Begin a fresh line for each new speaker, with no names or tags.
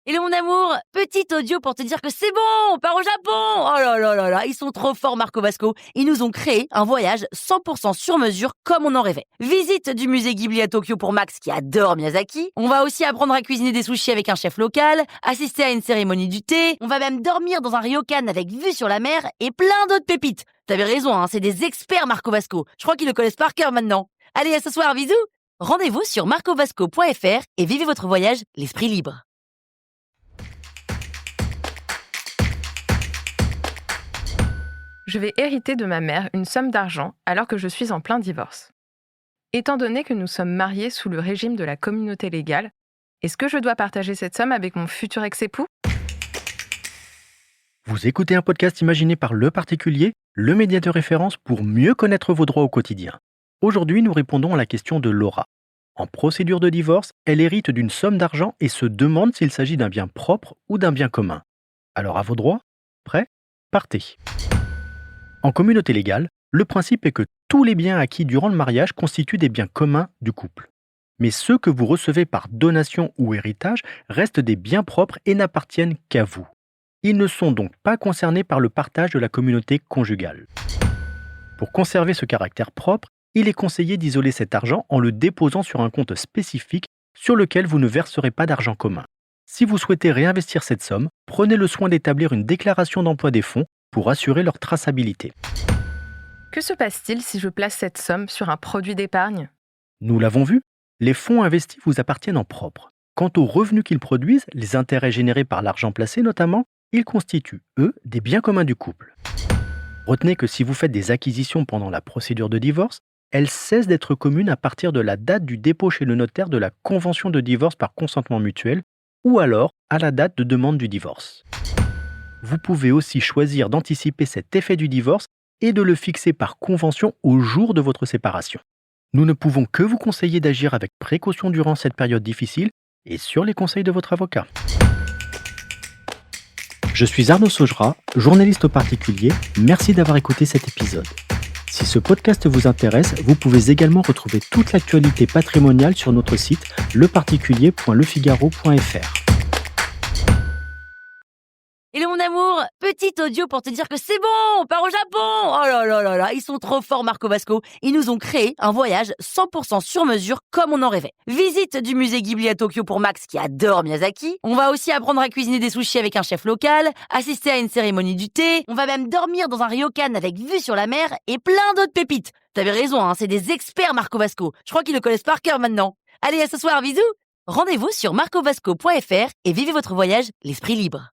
Hello mon amour, petit audio pour te dire que c'est bon, on part au Japon. Oh là là là là, ils sont trop forts Marco Vasco. Ils nous ont créé un voyage 100% sur mesure comme on en rêvait. Visite du musée Ghibli à Tokyo pour Max qui adore Miyazaki. On va aussi apprendre à cuisiner des sushis avec un chef local, assister à une cérémonie du thé. On va même dormir dans un ryokan avec vue sur la mer et plein d'autres pépites. T'avais raison, hein, c'est des experts Marco Vasco. Je crois qu'ils le connaissent par cœur maintenant. Allez, à ce soir, bisous. Rendez-vous sur marcovasco.fr et vivez votre voyage l'esprit libre.
Je vais hériter de ma mère une somme d'argent alors que je suis en plein divorce. Étant donné que nous sommes mariés sous le régime de la communauté légale, est-ce que je dois partager cette somme avec mon futur ex-époux ?
Vous écoutez un podcast imaginé par Le Particulier, le média de référence pour mieux connaître vos droits au quotidien. Aujourd'hui, nous répondons à la question de Laura. En procédure de divorce, elle hérite d'une somme d'argent et se demande s'il s'agit d'un bien propre ou d'un bien commun. Alors à vos droits ? Prêts ? Partez. En communauté légale, le principe est que tous les biens acquis durant le mariage constituent des biens communs du couple. Mais ceux que vous recevez par donation ou héritage restent des biens propres et n'appartiennent qu'à vous. Ils ne sont donc pas concernés par le partage de la communauté conjugale. Pour conserver ce caractère propre, il est conseillé d'isoler cet argent en le déposant sur un compte spécifique sur lequel vous ne verserez pas d'argent commun. Si vous souhaitez réinvestir cette somme, prenez le soin d'établir une déclaration d'emploi des fonds pour assurer leur traçabilité.
Que se passe-t-il si je place cette somme sur un produit d'épargne ?
Nous l'avons vu, les fonds investis vous appartiennent en propre. Quant aux revenus qu'ils produisent, les intérêts générés par l'argent placé notamment, ils constituent, eux, des biens communs du couple. Retenez que si vous faites des acquisitions pendant la procédure de divorce, elles cessent d'être communes à partir de la date du dépôt chez le notaire de la convention de divorce par consentement mutuel ou alors à la date de demande du divorce. Vous pouvez aussi choisir d'anticiper cet effet du divorce et de le fixer par convention au jour de votre séparation. Nous ne pouvons que vous conseiller d'agir avec précaution durant cette période difficile et sur les conseils de votre avocat. Je suis Arnaud Saugera, journaliste au particulier. Merci d'avoir écouté cet épisode. Si ce podcast vous intéresse, vous pouvez également retrouver toute l'actualité patrimoniale sur notre site leparticulier.lefigaro.fr.
Hello mon amour, petit audio pour te dire que c'est bon, on part au Japon. Oh là là là là, ils sont trop forts Marco Vasco. Ils nous ont créé un voyage 100% sur mesure comme on en rêvait. Visite du musée Ghibli à Tokyo pour Max qui adore Miyazaki. On va aussi apprendre à cuisiner des sushis avec un chef local, assister à une cérémonie du thé. On va même dormir dans un ryokan avec vue sur la mer et plein d'autres pépites. T'avais raison, hein, c'est des experts Marco Vasco. Je crois qu'ils le connaissent par cœur maintenant. Allez, à ce soir, bisous. Rendez-vous sur marcovasco.fr et vivez votre voyage l'esprit libre.